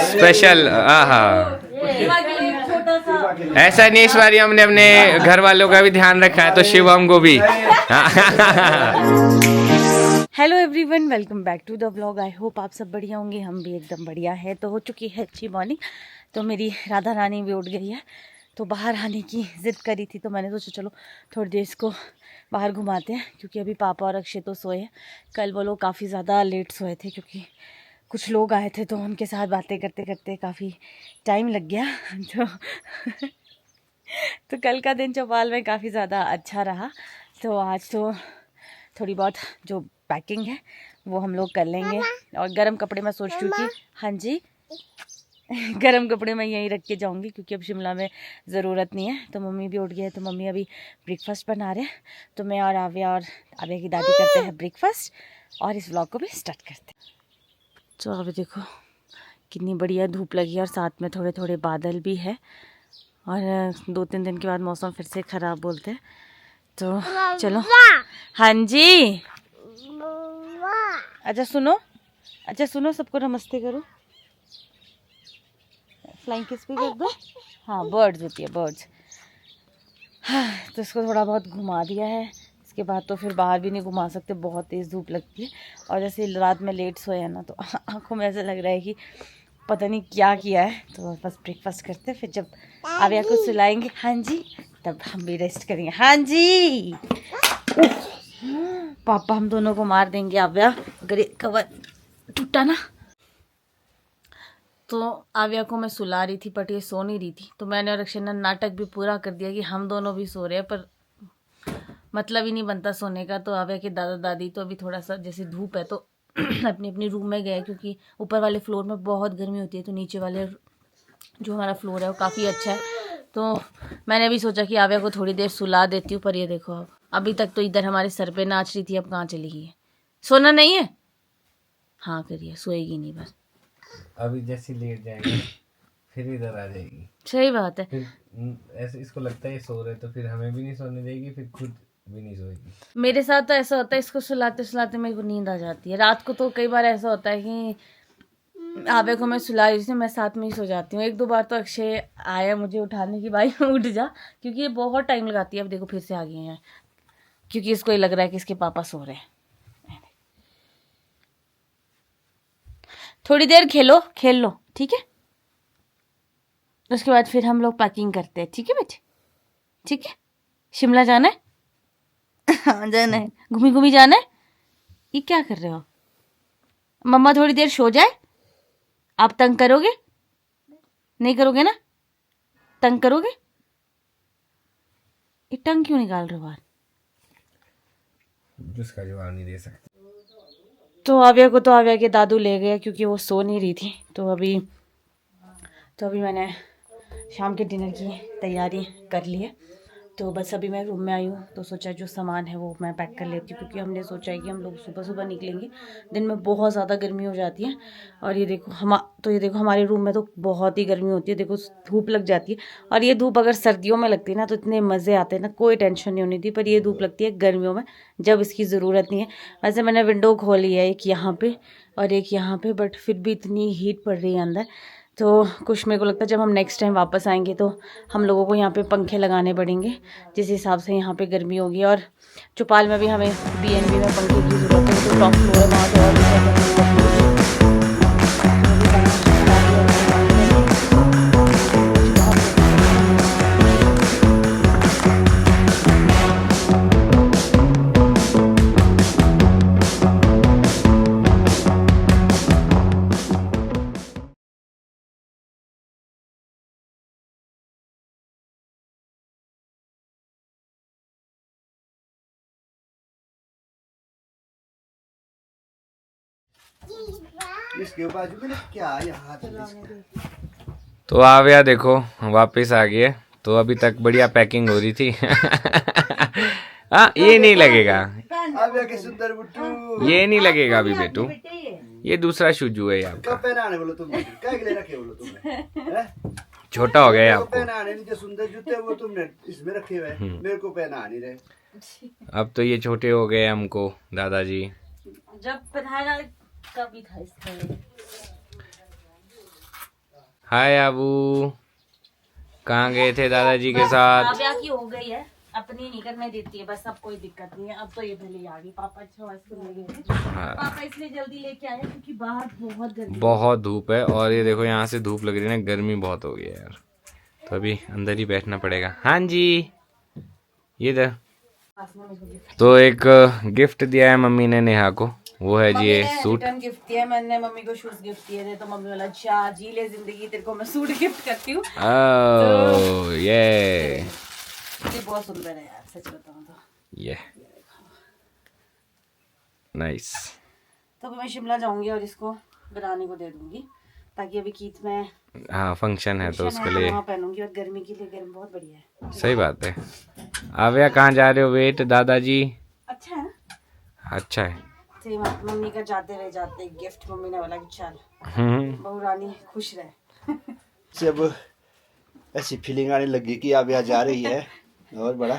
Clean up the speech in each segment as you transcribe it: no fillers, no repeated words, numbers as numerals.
Special. हाँ, ऐसा नहीं, इस बार हमने अपने घर वालों का भी ध्यान रखा है, तो शिवम को भी। Hello everyone, welcome back to the vlog. I hope आप सब बढ़िया होंगे, हम भी एकदम बढ़िया है। तो हो चुकी है अच्छी मॉर्निंग। तो मेरी राधा रानी भी उठ गई है, तो बाहर आने की ज़िद करी थी, तो मैंने सोचा चलो थोड़ी देर इसको बाहर घुमाते हैं, क्योंकि अभी पापा और अक्षय तो सोए हैं। कल वो लोग काफ़ी ज़्यादा लेट सोए थे, क्योंकि कुछ लोग आए थे, तो उनके साथ बातें करते करते काफ़ी टाइम लग गया। तो कल का दिन चौपाल में काफ़ी ज़्यादा अच्छा रहा। तो आज तो थोड़ी बहुत जो पैकिंग है वो हम लोग कर लेंगे। और गर्म कपड़े मैं सोच रही हूँ कि हाँ जी गर्म कपड़े मैं यहीं रख के जाऊँगी, क्योंकि अब शिमला में ज़रूरत नहीं है। तो मम्मी भी उठ गई है, तो मम्मी अभी ब्रेकफास्ट बना रहे हैं। तो मैं और आव्या की दादी करते हैं ब्रेकफास्ट, और इस व्लॉग को भी स्टार्ट करते हैं। तो अभी देखो कितनी बढ़िया धूप लगी है, और साथ में थोड़े थोड़े बादल भी है। और 2-3 दिन के बाद मौसम फिर से ख़राब बोलते हैं। तो चलो। हाँ जी, अच्छा सुनो, सबको नमस्ते करो, फ्लाइंग किस भी कर दो। हाँ, बर्ड्स होती है, बर्ड्स। हाँ, तो इसको थोड़ा बहुत घुमा दिया है। इसके बाद तो फिर बाहर भी नहीं घुमा सकते, बहुत तेज़ धूप लगती है। और जैसे रात में लेट सोए है ना, तो आंखों में ऐसा लग रहा है कि पता नहीं क्या किया है। तो बस ब्रेकफास्ट करते, फिर जब आव्या को सुलाएंगे हाँ जी, तब हम भी रेस्ट करेंगे। हाँ जी, पापा हम दोनों को मार देंगे आव्या अगर ये कवर टूटा ना। तो आव्या को मैं सुला रही थी, बट ये सो नहीं रही थी। तो मैंने और अक्षय ने नाटक भी पूरा कर दिया कि हम दोनों भी सो रहे हैं, पर मतलब ही नहीं बनता सोने का। तो आव्या के दादा दादी तो अभी थोड़ा सा जैसे धूप है, तो अपनी अपनी रूम में गए, क्योंकि ऊपर वाले फ्लोर में बहुत गर्मी होती है। तो नीचे वाले जो हमारा फ्लोर है वो काफ़ी अच्छा है। तो मैंने भी सोचा कि आव्या को थोड़ी देर सुला देती हूँ, पर ये देखो अब अभी तक तो इधर हमारे सर पे नाच रही थी, अब कहाँ चली गई है। सोना नहीं है, हाँ करिए, सोएगी नहीं बस। अभी जैसे लेट जाएंगे फिर इधर आ जाएगी। सही बात है। फिर ऐसे इसको लगता है सो रहे, तो फिर हमें भी नहीं सोने देगी, फिर खुद भी नहीं सोएगी। मेरे साथ तो ऐसा होता है, इसको सुलाते सुलाते मेरे को नींद आ जाती है। रात को तो कई बार ऐसा होता है कि आवे को मैं सुला रही थी, मैं साथ में ही सो जाती हूँ। 1-2 बार तो अक्षय आया मुझे उठाने की, भाई उठ जा, क्योंकि ये बहुत टाइम लगाती है। अब देखो फिर से आ गई है, क्योंकि इसको ये लग रहा है कि इसके पापा सो रहे हैं। थोड़ी देर खेल लो, ठीक है। उसके बाद फिर हम लोग पैकिंग करते हैं, ठीक है बेटे, ठीक है। शिमला जाना है हाँ जाना है, घूमी घूमी जाना है। ये क्या कर रहे हो? मम्मा थोड़ी देर सो जाए, आप तंग करोगे? नहीं करोगे ना? तंग करोगे? ये टंग क्यों निकाल रहे हो बाहर? उसका जवाब नहीं दे सकते। तो आव्या के दादू ले गए, क्योंकि वो सो नहीं रही थी। तो अभी मैंने शाम के डिनर की तैयारी कर ली है। तो बस अभी मैं रूम में आई हूँ, तो सोचा जो सामान है वो मैं पैक कर लेती हूँ, क्योंकि हमने सोचा है कि हम लोग सुबह सुबह निकलेंगे। दिन में बहुत ज़्यादा गर्मी हो जाती है। और ये देखो हमारे रूम में तो बहुत ही गर्मी होती है। देखो धूप लग जाती है, और ये धूप अगर सर्दियों में लगती है ना, तो इतने मज़े आते हैं ना, कोई टेंशन नहीं होनी थी। पर ये धूप लगती है गर्मियों में, जब इसकी ज़रूरत नहीं है। वैसे मैंने विंडो खोली है, एक यहाँ पर और एक यहाँ पर, बट फिर भी इतनी हीट पड़ रही है अंदर। तो कुछ मेरे को लगता है जब हम नेक्स्ट टाइम वापस आएंगे, तो हम लोगों को यहाँ पे पंखे लगाने पड़ेंगे, जिस हिसाब से यहाँ पे गर्मी होगी। और चौपाल में भी हमें BNB में पंखे की ज़रूरत है, तो टॉप फ्लोर है वहाँ पे और भी ज़्यादा। इसके बाजू में क्या यहाँ तो आव्या देखो वापस आ गई है। तो अभी तक बढ़िया पैकिंग हो रही थी हाँ, ये नहीं लगेगा, के सुंदर बुट्टू, ये नहीं लगेगा अभी बेटू, ये दूसरा शूजू है आपका। पहनाने बोलो तुमने, क्या के लिए रखे बोलो तुमने? छोटा हो गया है आपको। पहनाने नहीं, जो सुंदर जूते वो तुमने इसमें रखे हुए, मेरे को पहना नहीं रहे। अब तो ये छोटे हो गए हमको दादाजी। जब पहनाना कभी था इसका। हाय आबू, कहाँ गए थे दादाजी के साथ? आव्या की हो गई है, अपनी नहीं करने देती है, बस अब कोई दिक्कत नहीं है। अब तो ये पहले आ गई, पापा 6 बजे ले गए थे। हाँ। पापा इसलिए जल्दी लेके आए क्योंकि बाहर बहुत गर्मी बहुत धूप है और ये देखो यहाँ से धूप लग रही है ना, गर्मी बहुत हो गई है यार, तो अभी अंदर ही बैठना पड़ेगा। हाँ जी, ये दे। तो एक गिफ्ट दिया है मम्मी ने नेहा को, वो है जी ये सूट। रिटर्न गिफ्ट दिया मैंने मम्मी को, शूज गिफ्ट दिए थे, तो मम्मी बोला अच्छा जी ले जिंदगी, तेरे को मैं सूट गिफ्ट करती हूँ। ओह ये बहुत सुंदर है यार, सच बताऊँ तो। ये नाइस। तो अभी मैं शिमला जाऊंगी और इसको बनाने को दे दूंगी, ताकि अभी कीथ में हाँ फंक्शन है तो उसके लिए वहाँ पहनूंगी, और गर्मी के लिए गर्म बहुत बढ़िया है। सही बात है। आव्या कहाँ जा रहे हो? वेट दादाजी। अच्छा है ना? अच्छा है। सही बात, मम्मी का जाते रहे जाते गिफ्ट, मम्मी ने बोला कि चल बहू रानी खुश रहे। जब ऐसी फीलिंग आने लगी कि अब यहाँ जा रही है और बड़ा,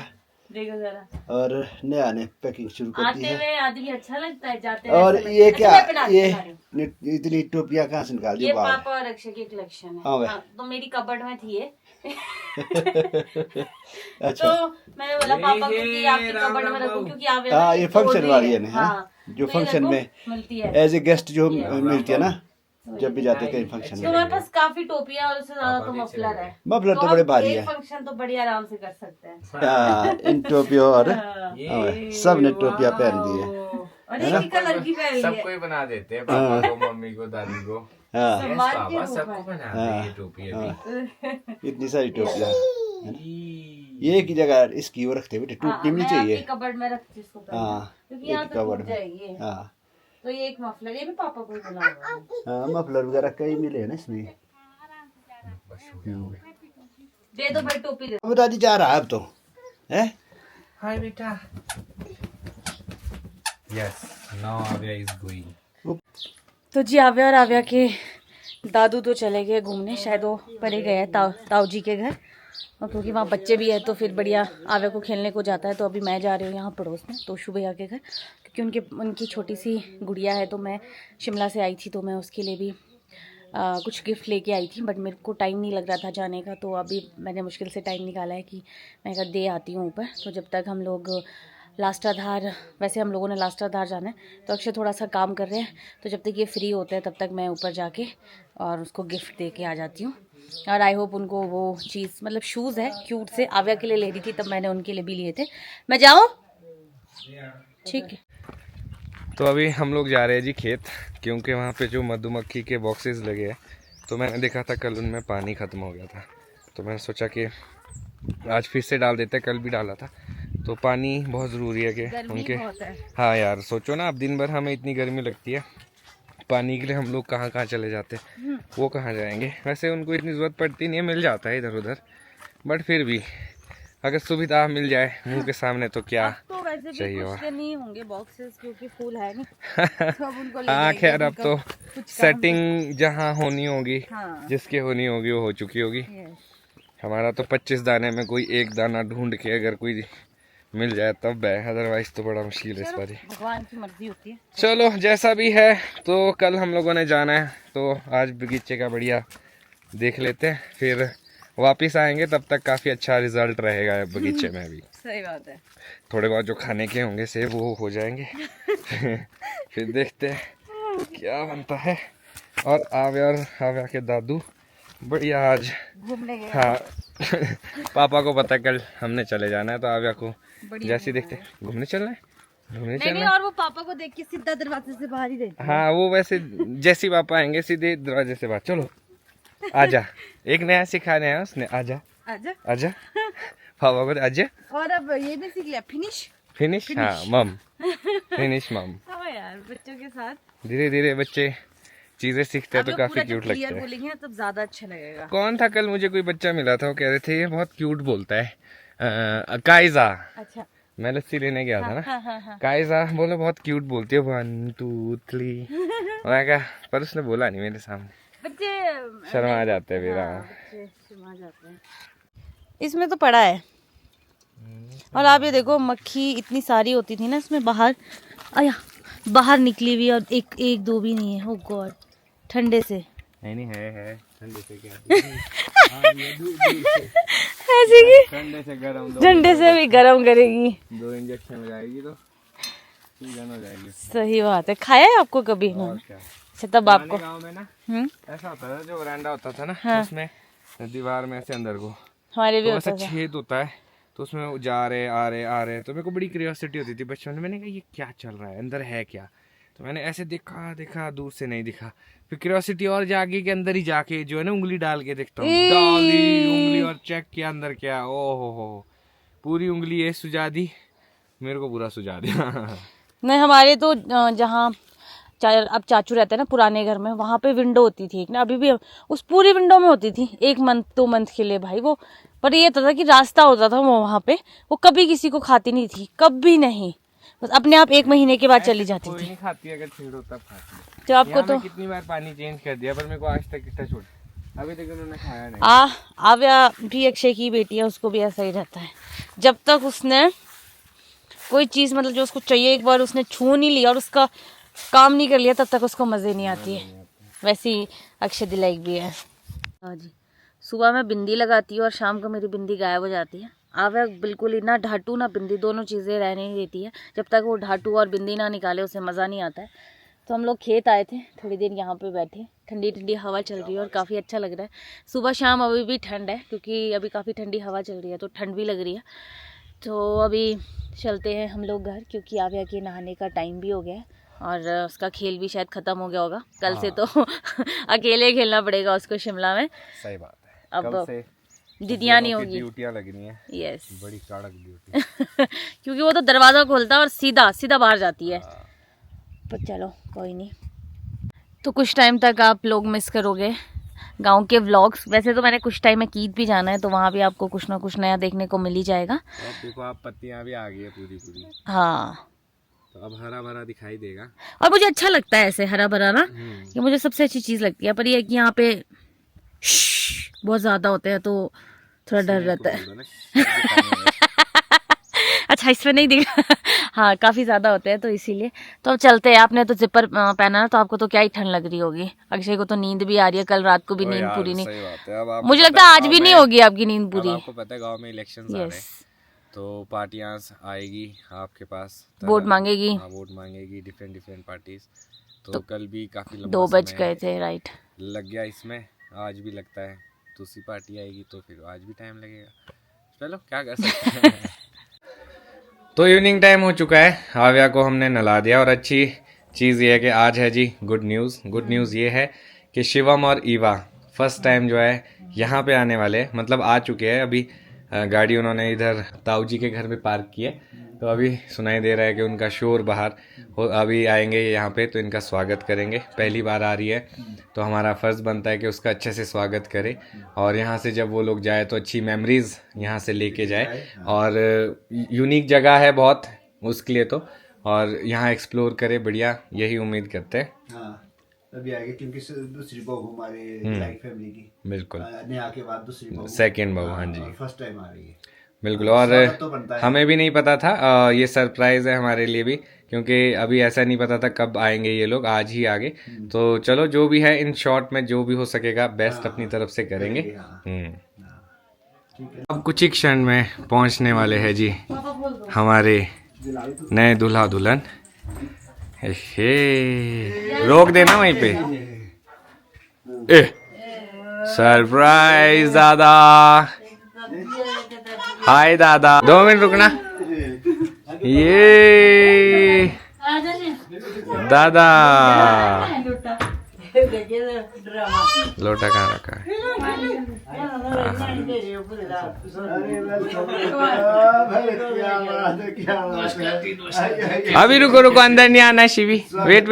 देखो जरा, और नया ने पैकिंग शुरू कर दी आते है। हुए आदमी अच्छा लगता है, जाते और हुए ये क्या, ये ये इतनी टोपियाँ कहाँ से निकाल दी बाहर? पापा और अक्षय की कलेक्शन है। हाँ भाई। हाँ, तो मेरी कबर्ड में थी ये। अच्छा, तो मैंने बोला पापा को कि आपकी कबर्ड में रखूं, क्योंकि आप हाँ ये फंक्शन वाली है ना, हाँ, जो तो ये फंक्शन देखो, में मिलती है। एज ए गेस्ट जो मिलती है ना, जब भी जाते हैं कहीं फंक्शन तो में। हमारे पास काफी टोपियां और उससे ज्यादा तो मफलर है। मफलर तो हम बड़े भारी एक है। फंक्शन तो बड़ी आराम से कर सकते हैं। हाँ, इन टोपियों और सब ने टोपियाँ पहन दी है। और एक ही कलर की पहन ली है। सबको ही बना देते हैं, पापा को, मम्मी को, दादी को। हाँ सम्मान के पापा रूप सबको में। बना दी ये टोपी अभी। इतनी सारी टोपियाँ, ये एक ही जगह इसकी वो रखते बेटे, टूटनी नहीं चाहिए। कबर्ड में रखती इसको पहले, हाँ, क्योंकि यहाँ एक तो कबर्ड टूट में। जाएगी। हाँ तो ये एक मफलर, ये भी पापा को ही बना हुआ है। हाँ, मफलर वगैरह कई मिले हैं ना इसमें। दे दो भाई टोपी दे। अब दादी जा रहा है अब तो, है? हाय बेटा। यस, नाउ आव्या इज गोइंग। तो जी आव्या और आव्या के दादू तो चले गए घूमने, शायद वो परे गए हैं ताऊ जी के घर, और क्योंकि वहाँ बच्चे भी है तो फिर बढ़िया आव्या को खेलने को जाता है। तो अभी मैं जा रही हूँ यहाँ पड़ोस में तोशु भैया के घर, क्योंकि उनकी छोटी सी गुड़िया है, तो मैं शिमला से आई थी तो मैं उसके लिए भी कुछ गिफ्ट लेके आई थी, बट मेरे को टाइम नहीं लग रहा था जाने का, तो अभी मैंने मुश्किल से टाइम निकाला है कि मैं कहा दे आती हूँ ऊपर। तो जब तक हम लोग लास्टाधार, वैसे हम लोगों ने लास्टाधार जाना है, तो अक्षय थोड़ा सा काम कर रहे हैं, तो जब तक ये फ्री होते हैं तब तक मैं ऊपर जाके और उसको गिफ्ट दे के आ जाती हूँ। और आई होप उनको वो चीज़, मतलब शूज़ है क्यूट से, आव्या के लिए ले रही थी तब मैंने उनके लिए भी लिए थे। मैं जाऊँ? ठीक है। तो अभी हम लोग जा रहे हैं जी खेत, क्योंकि वहाँ पे जो मधुमक्खी के बॉक्सेस लगे हैं, तो मैंने देखा था कल उनमें पानी ख़त्म हो गया था, तो मैंने सोचा कि आज फिर से डाल देते हैं, कल भी डाला था। तो पानी बहुत ज़रूरी है कि उनके, हाँ यार सोचो ना, अब दिन भर हमें इतनी गर्मी लगती है, पानी के लिए हम लोग कहाँ कहाँ चले जाते हैं, वो कहाँ जाएंगे। वैसे उनको इतनी ज़रूरत पड़ती नहीं है, मिल जाता है इधर उधर, बट फिर भी अगर सुविधा मिल जाए मुंह के सामने तो क्या तो वैसे भी चाहिए कुछ नहीं होंगे बॉक्सेस, क्योंकि फूल है नहीं, तो अब उनको ले हाँ जाएंगे, खैर, अब उनका तो कुछ काम सेटिंग जहाँ होनी होगी, हाँ। जिसकी होनी होगी वो हो चुकी होगी। Yes। हमारा तो 25 दाने में कोई एक दाना ढूंढ के अगर कोई मिल जाए तब है, अदरवाइज तो बड़ा मुश्किल है इस बारी। भगवान की मर्जी होती है। चलो जैसा भी है, तो कल हम लोगों ने जाना है, तो आज बगीचे का बढ़िया देख लेते हैं, फिर वापस आएंगे, तब तक काफ़ी अच्छा रिजल्ट रहेगा बगीचे में भी। सही बात है। थोड़े बहुत जो खाने के होंगे सेब वो हो जाएंगे। फिर देखते हैं क्या बनता है। और आव्या के दादू बढ़िया आज घूमने गए। हाँ पापा को पता है कल हमने चले जाना है, तो आव्या को जैसे देखते घूमने चलना है, घूमने चलना है। और वो पापा को देख के सीधा दरवाजे से बाहर ही रहती है। हाँ वो वैसे जैसी पापा आएंगे सीधे दरवाजे से बाहर, चलो आजा, एक नया सिखाने आया उसने, आजा आजा। आजा पापा को आजा। और अब ये भी सीख लिया, फिनिश हाँ मम, फिनिश मम। हाँ यार, बच्चों के साथ धीरे धीरे बच्चे चीजें सीखते हैं तो काफी क्यूट लगता है। बोलेंगे तब ज्यादा अच्छा लगेगा। कौन था कल मुझे कोई बच्चा मिला था, वो कह रहे थे ये बहुत क्यूट बोलता है, काइजा। अच्छा। मैं लस्सी लेने गया था ना, हाँ। काइजा बोले बहुत क्यूट बोलती है, 1 2 3। मैं कहा, पर उसने बोला नहीं मेरे सामने, बच्चे शर्मा जाते हैं मेरा। बच्चे शर्मा जाते हैं। इसमें तो पड़ा है। और आप ये देखो, मक्खी इतनी सारी होती थी ना इसमें, बाहर आया, बाहर निकली हुई, और एक दो भी नहीं है। ओ गॉड, ठंडे से नहीं है ठंडे से क्या ऐसे की ठंडे से गरम झंडे से भी गरम करेगी। 2 इंजेक्शन लगाएगी तो सीजन हो जाएगी। सही बात है। खाया है आपको कभी? और क्या, अच्छा तब आपको गाँव में ना हम्म ऐसा होता था, जो वरांडा होता था ना हाँ। उसमें दीवार में ऐसे अंदर को हमारे भी तो होता ऐसा था। छेद होता है, तो उसमें वो जा रहे आ रहे तो मेरे को बड़ी क्यूरियोसिटी होती थी बचपन में। मैंने कहा ये क्या चल रहा है, अंदर है क्या? तो मैंने ऐसे देखा दूर से नहीं दिखा, फिर क्यूरियोसिटी और जागी के अंदर ही जाके जो है ना उंगली डाल के देखता हूँ, डाली उंगली और चेक किया अंदर क्या। ओहो हो, पूरी उंगली ये सुझा दी, मेरे को पूरा सुझा दिया। नहीं हमारे तो जहाँ अब चाचू रहते हैं ना पुराने घर में, वहाँ पे विंडो होती थी एक ना, अभी भी उस पूरी विंडो में होती थी 1 मंथ 2 मंथ के लिए भाई वो। पर ये था कि रास्ता होता था वो वहाँ पे, वो कभी किसी को खाती नहीं थी, कभी नहीं, बस अपने आप 1 महीने के बाद चली जाती कोई थी। नहीं खाती, अगर छेड़ो तब खाती है। तो आपको तो कितनी बार पानी चेंज कर दिया, पर मेरे को आज तक टच छोड़, अभी तक उन्होंने खाया नहीं। आव्या भी अक्षय की बेटी है, उसको भी ऐसा ही रहता है। जब तक उसने कोई चीज़ मतलब जो उसको चाहिए एक बार उसने छू नहीं लिया और उसका काम नहीं कर लिया, तब तक उसको मज़े नहीं आती है। वैसे ही अक्षय दिलाइक भी है। हाँ जी, सुबह मैं बिंदी लगाती हूँ और शाम को मेरी बिंदी गायब हो जाती है। आव्या बिल्कुल ही ना ढाटू ना बिंदी, दोनों चीज़ें रहने नहीं देती है। जब तक वो ढाटू और बिंदी ना निकाले उसे मज़ा नहीं आता है। तो हम लोग खेत आए थे, थोड़ी देर यहाँ पे बैठे, ठंडी ठंडी हवा चल रही है और काफ़ी अच्छा लग रहा है। सुबह शाम अभी भी ठंड है, क्योंकि अभी काफ़ी ठंडी हवा चल रही है तो ठंड भी लग रही है। तो अभी चलते हैं हम लोग घर, क्योंकि आव्या के नहाने का टाइम भी हो गया है और उसका खेल भी शायद ख़त्म हो गया होगा। कल से तो अकेले खेलना पड़ेगा उसको शिमला में। सही बात है, अब कल से दीदियाँ नहीं होगी, ड्यूटियाँ लगनी है। यस बड़ी कड़क ड्यूटी। क्योंकि वो तो दरवाज़ा खोलता है और सीधा सीधा बाहर जाती है। पर चलो कोई नहीं। तो कुछ टाइम तक आप लोग मिस करोगे गांव के व्लॉग्स। वैसे तो मैंने कुछ टाइम में कीद भी जाना है, तो वहाँ भी आपको कुछ ना कुछ नया देखने को मिल ही जाएगा। और देखो आप पत्तियाँ भी आ गई है पूरी। हाँ, तो अब हरा भरा दिखाई देगा और मुझे अच्छा लगता है ऐसे हरा भरा ना, ये मुझे सबसे अच्छी चीज़ लगती है। पर ये कि यहाँ पे बहुत ज़्यादा होते हैं तो थोड़ा डर रहता है। अच्छा इसमें नहीं दिखा। हाँ काफ़ी ज़्यादा होते हैं तो इसीलिए। तो अब चलते हैं। आपने तो जिपर पहना ना, तो आपको तो क्या ही ठंड लग रही होगी। अक्षय को तो नींद भी आ रही है, कल रात को भी नींद पूरी नहीं। सही बात है। अब मुझे लगता है आज भी नहीं होगी आपकी नींद पूरी। आपको पता है गांव में इलेक्शंस आ रहे हैं, तो पार्टियां आएगी आपके पास, वोट मांगेगी। हाँ वोट मांगेगी, डिफरेंट पार्टीज। तो कल भी काफी लंबा 2 बज गए थे, राइट लग गया इसमें। आज भी लगता है दूसरी पार्टी आएगी तो फिर आज भी टाइम लगेगा। चलो क्या कर सकते हैं। तो इवनिंग टाइम हो चुका है, आव्या को हमने नला दिया। और अच्छी चीज़ ये है कि आज है जी गुड न्यूज़ ये है कि शिवम और ईवा फर्स्ट टाइम जो है यहाँ पे आने वाले हैं, मतलब आ चुके हैं। अभी गाड़ी उन्होंने इधर ताऊ जी के घर में पार्क की है, तो अभी सुनाई दे रहा है कि उनका शोर बाहर हो। अभी आएंगे यहाँ पे तो इनका स्वागत करेंगे। पहली बार आ रही है तो हमारा फ़र्ज़ बनता है कि उसका अच्छे से स्वागत करें, और यहाँ से जब वो लोग जाए तो अच्छी मेमोरीज़ यहाँ से लेके जाए। और यूनिक जगह है बहुत उसके लिए तो, और यहाँ एक्सप्लोर करे, बढ़िया यही उम्मीद करते हैं। हाँ अभी आएगी, क्योंकि दूसरी बहू हमारे लाइक फैमिली की, बिल्कुल नेहा के बाद दूसरी बहू, सेकंड बहू। हाँ जी फर्स्ट टाइम आ रही है। बिल्कुल। और तो बनता है। हमें भी नहीं पता था, ये सरप्राइज़ है हमारे लिए भी, क्योंकि अभी ऐसा नहीं पता था कब आएंगे ये लोग, आज ही आगे। तो चलो जो भी है इन शॉर्ट में जो भी हो सकेगा बेस्ट अपनी तरफ से करेंगे। अब कुछ ही क्षण में पहुंचने वाले हैं जी हमारे नए दूल्हा दुल्हन। हे रोक देना वहीं पे। सरप्राइज दादा। हाय दादा, 2 मिनट रुकना। ये दादा लोटा कहाँ रखा है? अभी रुको अंदर नहीं आना शिवी। वेट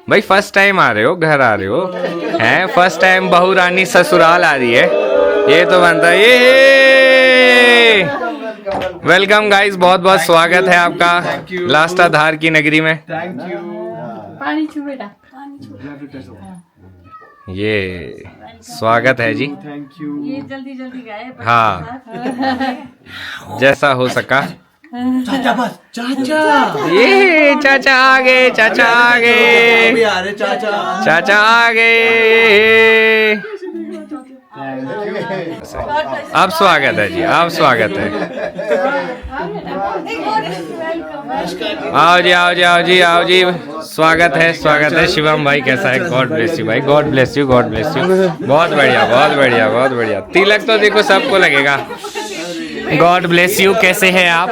भाई फर्स्ट टाइम आ रहे हो, घर आ रहे हो हैं, फर्स्ट टाइम बहू रानी ससुराल आ रही है, ये तो बनता है। ये वेलकम गाइस, बहुत बहुत स्वागत है आपका लास्टा धार की नगरी में। Thank you. पानी छू बेटा, ये स्वागत है जी। Thank you. ये जल्दी गाए। हाँ जैसा हो सका चाचा बस चाचा ये चाचा आ गए, चाचा आ गए, अभी आ रहे चाचा। चाचा आ गए। अब स्वागत है जी, अब स्वागत है। आओ जी, आओ जी, आओ जी, आओ जी। स्वागत है, स्वागत है। शिवम भाई कैसा है? गॉड ब्लेस यू भाई, God bless you, God bless you. बहुत बढ़िया, बहुत बढ़िया, बहुत बढ़िया। तिलक तो देखो सबको लगेगा। God bless you. कैसे हैं आप?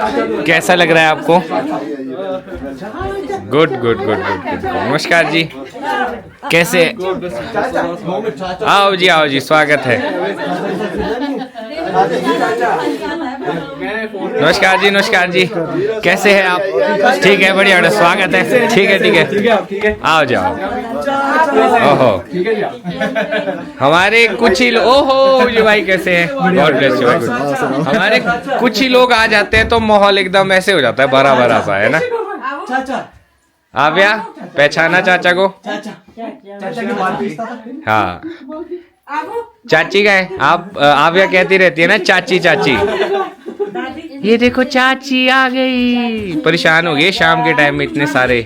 कैसा लग रहा है आपको? Good good good good. नमस्कार जी, कैसे? आओ जी, आओ जी, स्वागत है। नमस्कार जी, नमस्कार जी, कैसे हैं आप? ठीक है, बढ़िया बढ़िया, स्वागत है। ठीक है, ठीक है, आओ जाओ। ओहो, हमारे कुछ ही ओहो जी भाई कैसे हैं? गॉड ब्लेस यू भाई, गुड। हमारे कुछ ही लोग आ जाते हैं तो माहौल एकदम ऐसे हो जाता है, बड़ा बड़ा सा, है ना? आव्या, पहचाना चाचा को? हाँ, चाची का है। आप आव्या कहती रहती है ना चाची चाची। ये देखो चाची आ गई। परेशान हो गए शाम के टाइम में इतने सारे।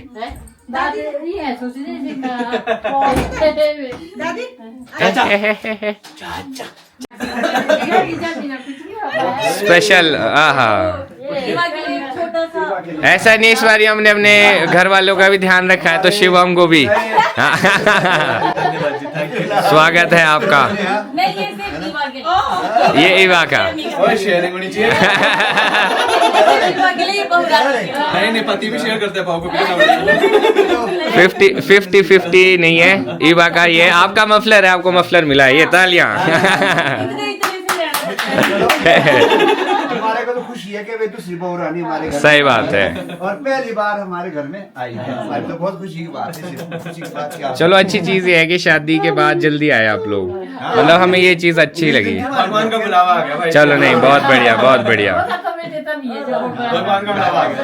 स्पेशल, हाँ। ऐसा नहीं, इस बार हमने अपने घर वालों का भी ध्यान रखा है तो शिवम को भी। स्वागत है आपका। ये इवा का। शेयरिंग होनी चाहिए। नहीं, पति भी शेयर करते हैं पाव को। 50-50 नहीं है इवा का। ये आपका मफलर है, आपको मफलर मिला है। ये तालियां। हमारे को तो खुशी है कि वे दूसरी बहू रानी हमारे घर सही बात है। और पहली बार हमारे घर में आई है। हमारी तो बहुत खुशी की बात है। खुशी की बात क्या? चलो, अच्छी चीज ये है कि शादी के बाद जल्दी आए आप लोग। मतलब हमें ये चीज अच्छी लगी। भगवान का बुलावा आ गया भाई। चलो, नहीं, बहुत बढ़िया, बहुत बढ़िया। भगवान का बुलावा आ गया।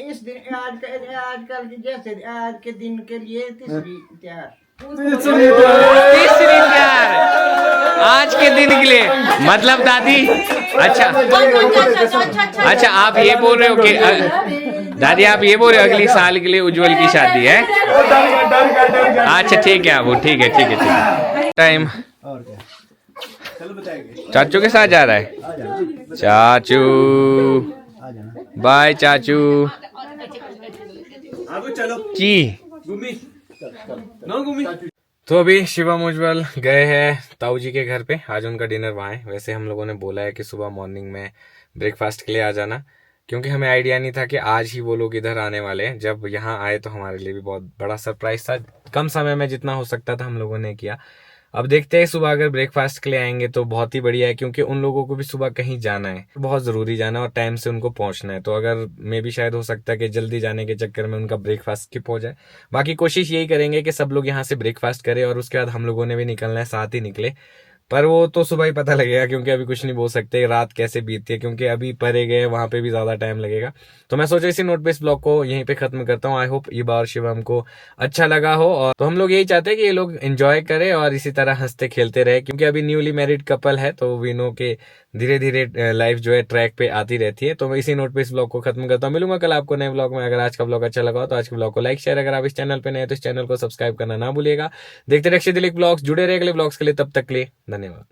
इस दिन आजकल जैसे आज के दिन के लिए तीसरी प्यार। तीसरी प्यार आज के दिन के लिए, मतलब दादी। अच्छा, अच्छा, आप ये बोल रहे हो कि दादी, आप ये बोल रहे हो अगली साल के लिए उज्जवल की शादी है? अच्छा, ठीक है, वो ठीक है, ठीक है, ठीक है। टाइम चाचू के साथ जा रहा है। चाचू, बाय चाचू। की तो अभी शिवम उज्जवल गए हैं ताऊ जी के घर पे। आज उनका डिनर वहाँ है। वैसे हम लोगों ने बोला है कि सुबह मॉर्निंग में ब्रेकफास्ट के लिए आ जाना, क्योंकि हमें आइडिया नहीं था कि आज ही वो लोग इधर आने वाले हैं। जब यहाँ आए तो हमारे लिए भी बहुत बड़ा सरप्राइज था। कम समय में जितना हो सकता था हम लोगों ने किया। अब देखते हैं, सुबह अगर ब्रेकफास्ट के लिए आएंगे तो बहुत ही बढ़िया है, क्योंकि उन लोगों को भी सुबह कहीं जाना है, बहुत जरूरी जाना है और टाइम से उनको पहुंचना है। तो अगर मे भी शायद हो सकता है कि जल्दी जाने के चक्कर में उनका ब्रेकफास्ट स्किप हो जाए। बाकी कोशिश यही करेंगे कि सब लोग यहाँ से ब्रेकफास्ट करें और उसके बाद हम लोगों ने भी निकलना है, साथ ही निकले। पर वो तो सुबह ही पता लगेगा, क्योंकि अभी कुछ नहीं बोल सकते रात कैसे बीतती है, क्योंकि अभी परे गए वहां पे भी ज्यादा टाइम लगेगा। तो मैं सोचा इसी नोट पे इस ब्लॉग को यहीं पे खत्म करता हूँ। आई होप ये बार शिवम को अच्छा लगा हो। और तो हम लोग यही चाहते हैं कि ये लोग एंजॉय करें और इसी तरह हंसते खेलते रहे, क्योंकि अभी न्यूली मैरिड कपल है तो वी नो के धीरे धीरे लाइफ जो है ट्रैक पे आती रहती है। तो मैं इसी नोट पे इस ब्लॉग को खत्म करता हूँ। मिलूंगा कल आपको नए ब्लॉग में। अगर आज का ब्लॉग अच्छा लगा हो तो आज के ब्लॉग को लाइक शेयर, अगर आप इस चैनल पे नए तो इस चैनल को सब्सक्राइब करना ना भूलिएगा। देखते रहिए दिलीप ब्लॉग्स, जुड़े रहे अगले ब्लॉग्स के लिए। तब तक के लिए धन्यवाद।